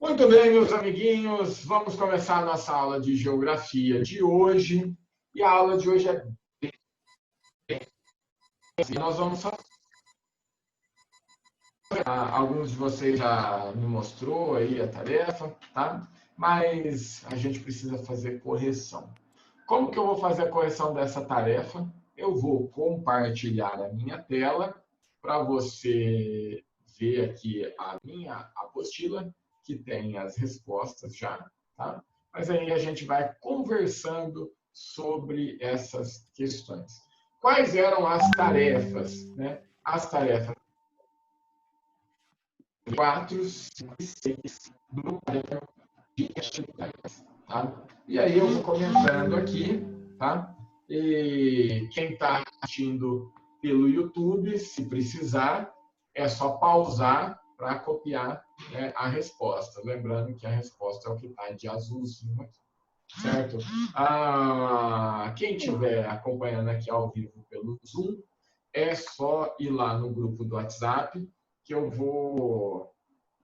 Muito bem, meus amiguinhos, vamos começar a nossa aula de geografia de hoje. E a aula de hoje é nós vamos fazer. Alguns de vocês já me mostrou aí a tarefa, tá? Mas a gente precisa fazer correção. Como que eu vou fazer a correção dessa tarefa? Eu vou compartilhar a minha tela para você ver aqui a minha apostila, que tem as respostas já, tá? Mas aí a gente vai conversando sobre essas questões. Quais eram as tarefas, né? As tarefas 4, 5 e 6 do caderno de atividades, tá? E aí eu vou comentando aqui, tá? E quem está assistindo pelo YouTube, se precisar, é só pausar para copiar, né, a resposta. Lembrando que a resposta é o que está de azulzinho aqui, certo? Quem estiver acompanhando aqui ao vivo pelo Zoom, é só ir lá no grupo do WhatsApp, que eu vou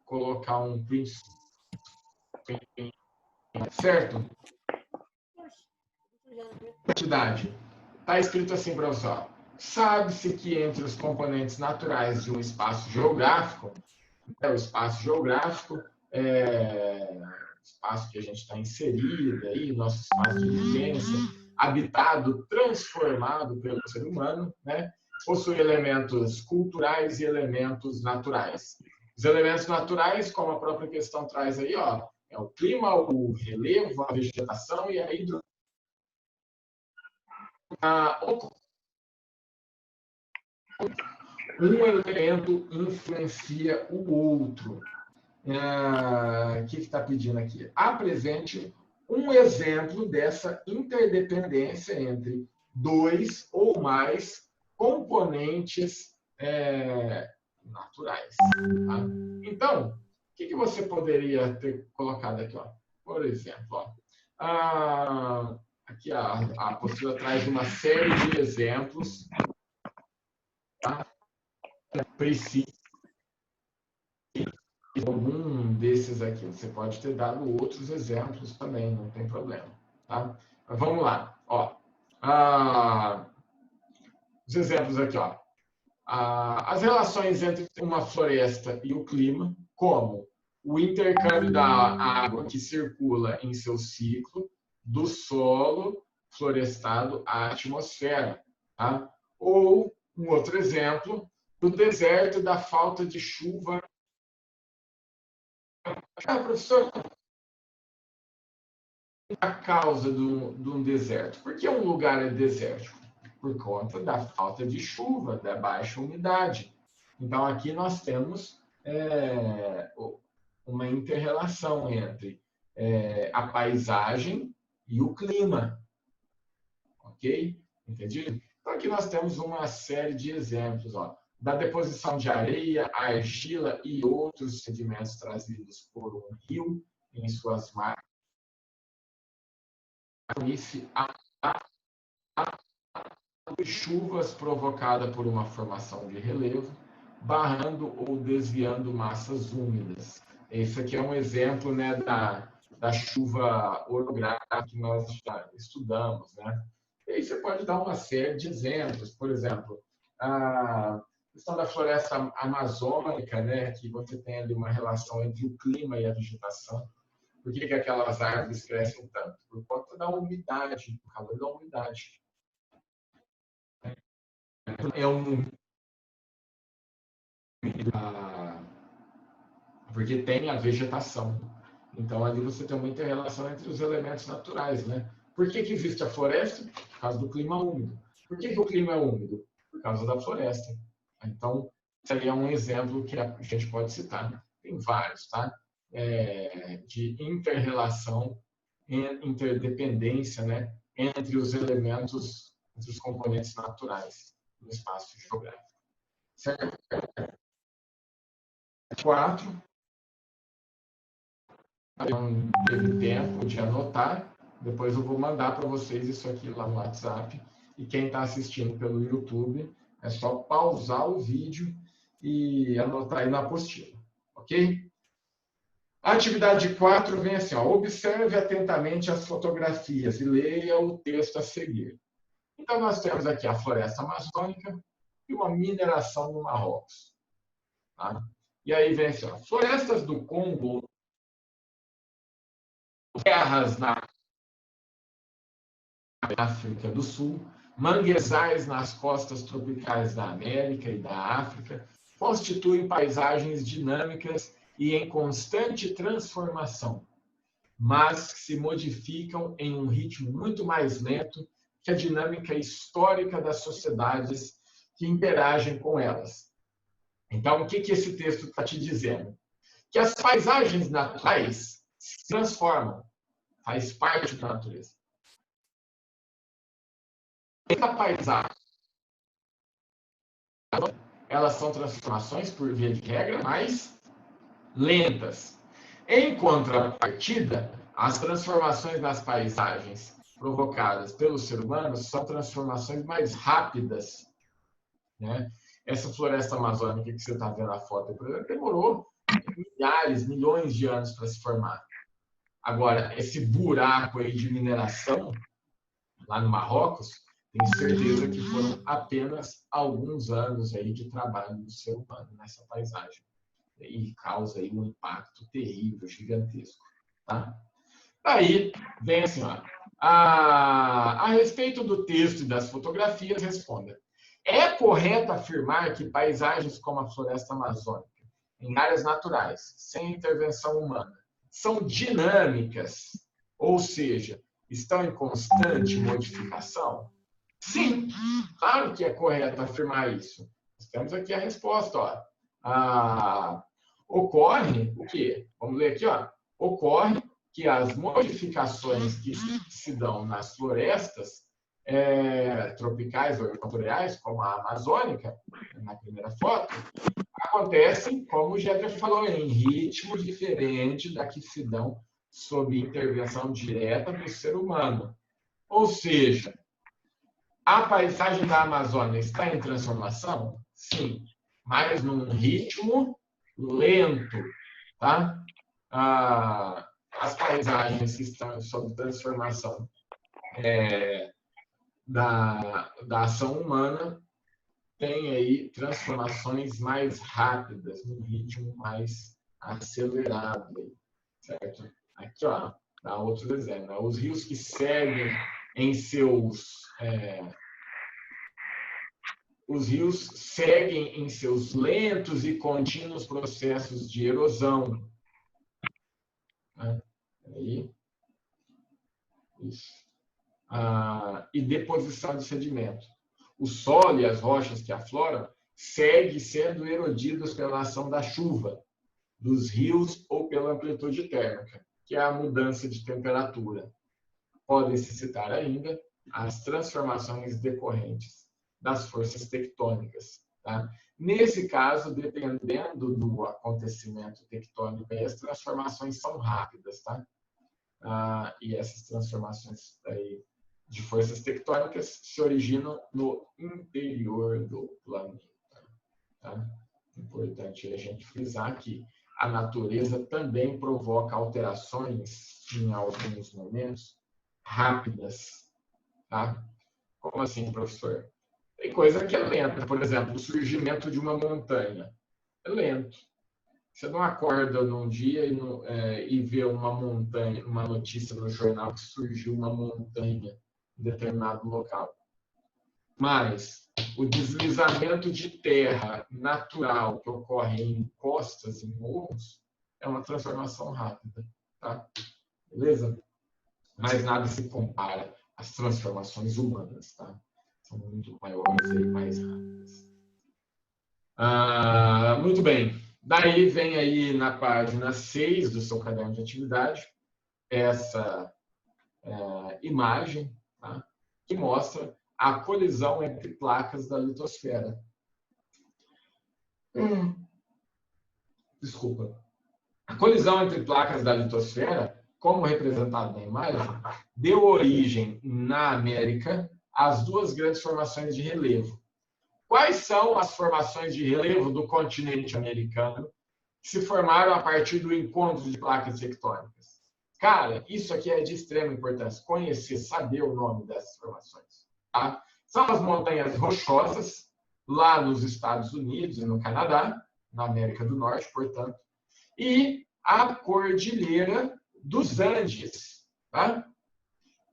colocar um print, certo? Quantidade. Está escrito assim, professor. Sabe-se que entre os componentes naturais de um espaço geográfico, o espaço geográfico é o espaço que a gente está inserido aí, nosso espaço de vivência, habitado, transformado pelo ser humano, né? Possui elementos culturais e elementos naturais. Os elementos naturais, como a própria questão traz aí, ó, é o clima, o relevo, a vegetação e a hidro. Um elemento influencia o outro. O que está pedindo aqui? Apresente um exemplo dessa interdependência entre dois ou mais componentes naturais. Tá? Então, o que você poderia ter colocado aqui? Ó? Por exemplo, ó, aqui a apostila traz uma série de exemplos. Tá? Precisa algum desses aqui. Você pode ter dado outros exemplos também, não tem problema. Tá? Mas vamos lá. Ó, os exemplos aqui. Ó. As relações entre uma floresta e o clima, como o intercâmbio da água que circula em seu ciclo do solo florestado à atmosfera. Tá? Ou um outro exemplo, do deserto da falta de chuva. Professor, a causa de um deserto? Por que um lugar é desértico? Por conta da falta de chuva, da baixa umidade. Então, aqui nós temos uma inter-relação entre a paisagem e o clima. Ok? Entendido? Então, aqui nós temos uma série de exemplos, ó, da deposição de areia, argila e outros sedimentos trazidos por um rio em suas margens. Chuvas provocada por uma formação de relevo, barrando ou desviando massas úmidas. Esse aqui é um exemplo, né, da chuva orográfica que nós já estudamos, né? E aí você pode dar uma série de exemplos, por exemplo, a questão da floresta amazônica, né, que você tem ali uma relação entre o clima e a vegetação. Por que aquelas árvores crescem tanto? Por conta da umidade, do calor da umidade. Porque tem a vegetação. Então, ali você tem uma inter-relação entre os elementos naturais, né? Por que existe a floresta? Por causa do clima úmido. Por que o clima é úmido? Por causa da floresta. Então, esse aí é um exemplo que a gente pode citar. Tem vários, tá? De inter-relação, interdependência, né? Entre os elementos, entre os componentes naturais no espaço geográfico. Certo? 4. Não teve tempo de anotar. Depois eu vou mandar para vocês isso aqui lá no WhatsApp. E quem está assistindo pelo YouTube, é só pausar o vídeo e anotar aí na apostila. Ok? A atividade 4 vem assim, ó, observe atentamente as fotografias e leia o texto a seguir. Então, nós temos aqui a floresta amazônica e uma mineração no Marrocos. Tá? E aí vem assim, ó, florestas do Congo, terras na África do Sul, manguezais nas costas tropicais da América e da África, constituem paisagens dinâmicas e em constante transformação, mas que se modificam em um ritmo muito mais lento que a dinâmica histórica das sociedades que interagem com elas. Então, o que esse texto está te dizendo? Que as paisagens naturais se transformam, faz parte da natureza. A paisagem, elas são transformações, por via de regra, mais lentas. Em contrapartida, as transformações nas paisagens provocadas pelo ser humano são transformações mais rápidas. Né? Essa floresta amazônica que você está vendo na foto, por exemplo, demorou milhares, milhões de anos para se formar. Agora, esse buraco aí de mineração, lá no Marrocos, tenho certeza que foram apenas alguns anos aí de trabalho do ser humano nessa paisagem. E causa aí um impacto terrível, gigantesco. Tá? Aí vem assim, ó, a respeito do texto e das fotografias, responda. É correto afirmar que paisagens como a floresta amazônica, em áreas naturais, sem intervenção humana, são dinâmicas, ou seja, estão em constante modificação? Sim, claro que é correto afirmar isso. Temos aqui a resposta. Ó. Ocorre o quê? Vamos ler aqui. Ó. Ocorre que as modificações que se dão nas florestas tropicais ou equatoriais, como a amazônica, na primeira foto, acontecem, como o Jefferson falou, em ritmo diferente da que se dão sob intervenção direta do ser humano. Ou seja, a paisagem da Amazônia está em transformação? Sim, mas num ritmo lento. Tá? As paisagens que estão sob transformação da ação humana têm aí transformações mais rápidas, num ritmo mais acelerado. Certo? Aqui, ó, dá outro exemplo. Os rios que seguem em seus lentos e contínuos processos de erosão. Aí, isso. E deposição de sedimento. O solo e as rochas que afloram seguem sendo erodidos pela ação da chuva, dos rios ou pela amplitude térmica, que é a mudança de temperatura. Podem-se citar ainda as transformações decorrentes das forças tectônicas. Tá? Nesse caso, dependendo do acontecimento tectônico, as transformações são rápidas. Tá? E essas transformações aí de forças tectônicas se originam no interior do planeta. Tá? Importante a gente frisar que a natureza também provoca alterações, em alguns momentos, rápidas. Tá? Como assim, professor? Tem coisa que é lenta. Por exemplo, o surgimento de uma montanha. É lento. Você não acorda num dia e vê uma montanha, uma notícia no jornal que surgiu uma montanha em determinado local. Mas o deslizamento de terra natural que ocorre em encostas, em morros, é uma transformação rápida. Tá? Beleza? Mas nada se compara às transformações humanas. Tá? São muito maiores e mais rápidas. Muito bem. Daí vem aí na página 6 do seu caderno de atividade essa imagem, tá? Que mostra a colisão entre placas da litosfera. Desculpa. A colisão entre placas da litosfera, como representado na imagem, deu origem na América às duas grandes formações de relevo. Quais são as formações de relevo do continente americano, se formaram a partir do encontro de placas tectônicas? Cara, isso aqui é de extrema importância, conhecer, saber o nome dessas formações. Tá? São as montanhas rochosas, lá nos Estados Unidos e no Canadá, na América do Norte, portanto, e a Cordilheira dos Andes. Tá?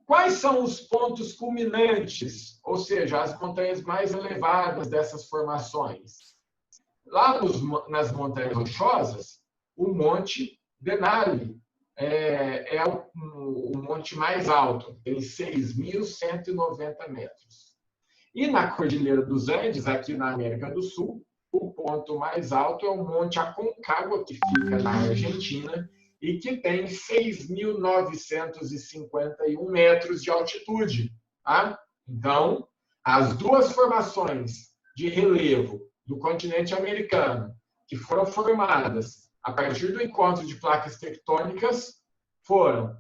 Quais são os pontos culminantes, ou seja, as montanhas mais elevadas dessas formações? Lá nas montanhas rochosas, o Monte Denali é o monte mais alto, tem 6.190 metros. E na Cordilheira dos Andes, aqui na América do Sul, o ponto mais alto é o Monte Aconcagua, que fica na Argentina, e que tem 6.951 metros de altitude. Tá? Então, as duas formações de relevo do continente americano, que foram formadas a partir do encontro de placas tectônicas, foram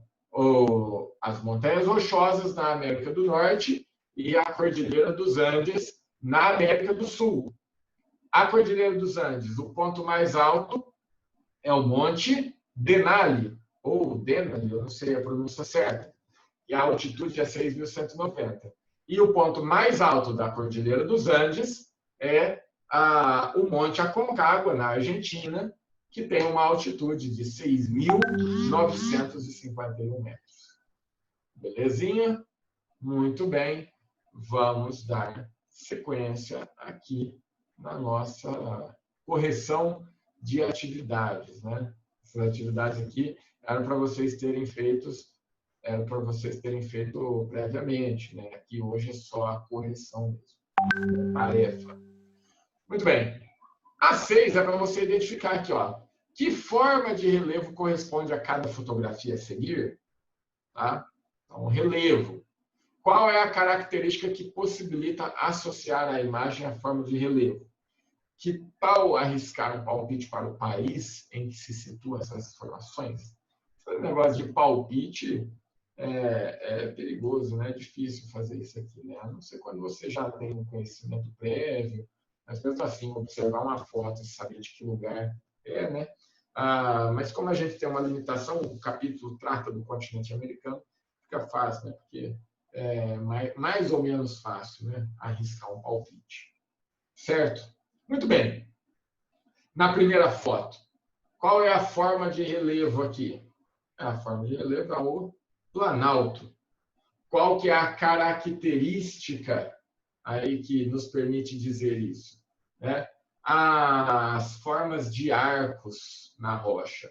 as Montanhas Rochosas na América do Norte e a Cordilheira dos Andes na América do Sul. A Cordilheira dos Andes, o ponto mais alto é o Monte Denali, ou Denali, eu não sei a pronúncia certa, e a altitude é 6.190. E o ponto mais alto da Cordilheira dos Andes é o Monte Aconcagua, na Argentina, que tem uma altitude de 6.951 metros. Belezinha? Muito bem. Vamos dar sequência aqui na nossa correção de atividades. Né? Essas atividades aqui eram para vocês terem feito previamente. Né? Aqui hoje é só a correção mesmo. Tarefa. Muito bem. A 6 é para você identificar aqui, ó, que forma de relevo corresponde a cada fotografia a seguir. Tá? Então, relevo. Qual é a característica que possibilita associar a imagem à forma de relevo? Que tal arriscar um palpite para o país em que se situam essas formações? Esse negócio de palpite é perigoso, né? É difícil fazer isso aqui, né? A não ser quando você já tem um conhecimento prévio, mas mesmo assim, observar uma foto e saber de que lugar é, né? Mas como a gente tem uma limitação, o capítulo trata do continente americano, fica fácil, né? Porque é mais ou menos fácil, né? Arriscar um palpite. Certo? Muito bem. Na primeira foto, qual é a forma de relevo aqui? A forma de relevo é o planalto. Qual que é a característica aí que nos permite dizer isso? Né? As formas de arcos na rocha.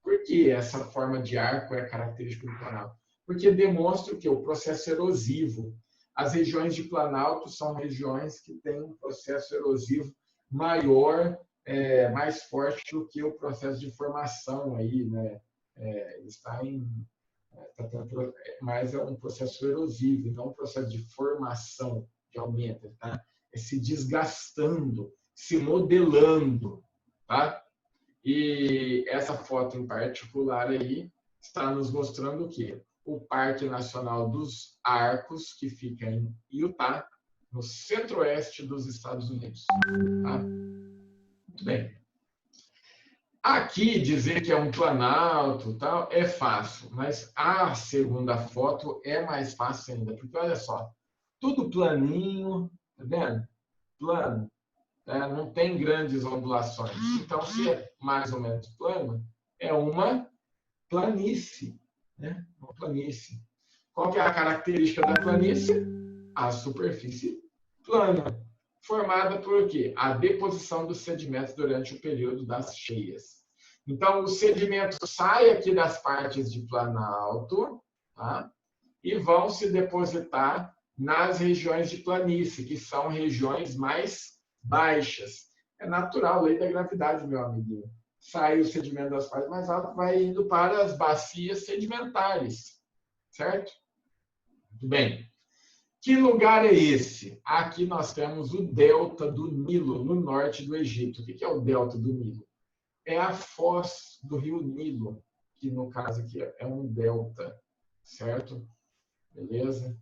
Por que essa forma de arco é característica do planalto? Porque demonstra que o processo erosivo. As regiões de planalto são regiões que têm um processo erosivo maior, mais forte do que o processo de formação aí, né? Mas é um processo erosivo, então um processo de formação que aumenta, tá? Se desgastando, se modelando, tá? E essa foto em particular aí está nos mostrando o quê? O Parque Nacional dos Arcos, que fica em Utah, no centro-oeste dos Estados Unidos. Tá? Muito bem. Aqui dizer que é um planalto tal, é fácil, mas a segunda foto é mais fácil ainda, porque olha só, tudo planinho, tá vendo? Plano. Não tem grandes ondulações. Então, se é mais ou menos plano, é uma planície. Né? Uma planície. Qual que é a característica da planície? A superfície plana, formada por quê? A deposição dos sedimentos durante o período das cheias. Então, o sedimento sai aqui das partes de planalto, tá? E vão se depositar nas regiões de planície, que são regiões mais baixas. É natural, lei da gravidade, meu amiguinho. Sai o sedimento das partes mais altas, vai indo para as bacias sedimentares. Certo? Muito bem. Que lugar é esse? Aqui nós temos o delta do Nilo, no norte do Egito. O que é o delta do Nilo? É a foz do rio Nilo, que no caso aqui é um delta. Certo? Beleza?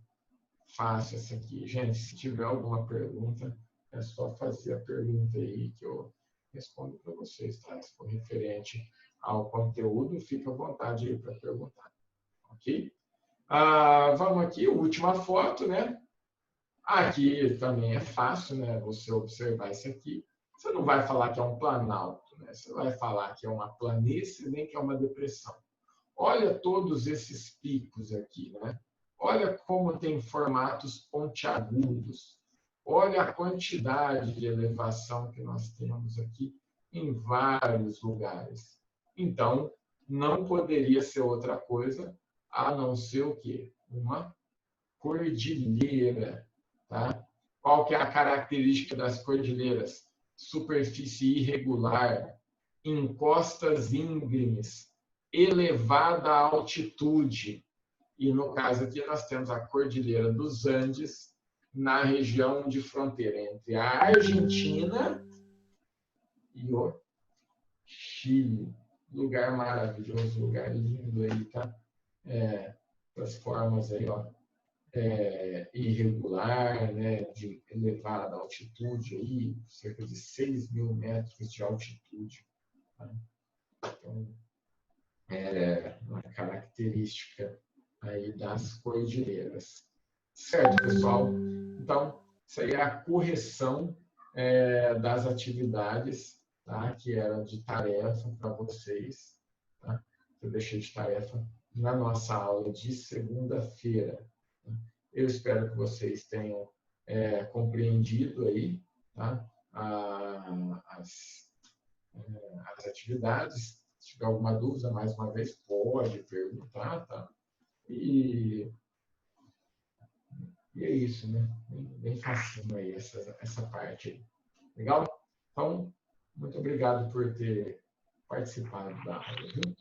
Fácil essa aqui. Gente, se tiver alguma pergunta, é só fazer a pergunta aí que eu respondo para vocês, tá? Se for referente ao conteúdo, fica à vontade aí para perguntar, ok? Vamos aqui, última foto, né? Aqui também é fácil, né? Você observar isso aqui. Você não vai falar que é um planalto, né? Você vai falar que é uma planície, nem que é uma depressão. Olha todos esses picos aqui, né? Olha como tem formatos pontiagudos. Olha a quantidade de elevação que nós temos aqui em vários lugares. Então, não poderia ser outra coisa a não ser o quê? Uma cordilheira, tá? Qual que é a característica das cordilheiras? Superfície irregular, encostas íngremes, elevada altitude. E no caso aqui nós temos a Cordilheira dos Andes, na região de fronteira entre a Argentina e o Chile. Lugar maravilhoso, lugar lindo aí, tá? As formas aí, ó, irregular, né, de elevada altitude aí, cerca de 6.000 metros de altitude. Tá? Então, uma característica aí das cordilheiras. Certo, pessoal? Então, isso aí é a correção das atividades, tá? Que era de tarefa para vocês. Tá? Eu deixei de tarefa na nossa aula de segunda-feira. Tá? Eu espero que vocês tenham compreendido aí, tá? As atividades. Se tiver alguma dúvida, mais uma vez, pode perguntar, tá? E é isso, né? Bem facinho aí essa parte aí. Legal? Então, muito obrigado por ter participado da aula, viu?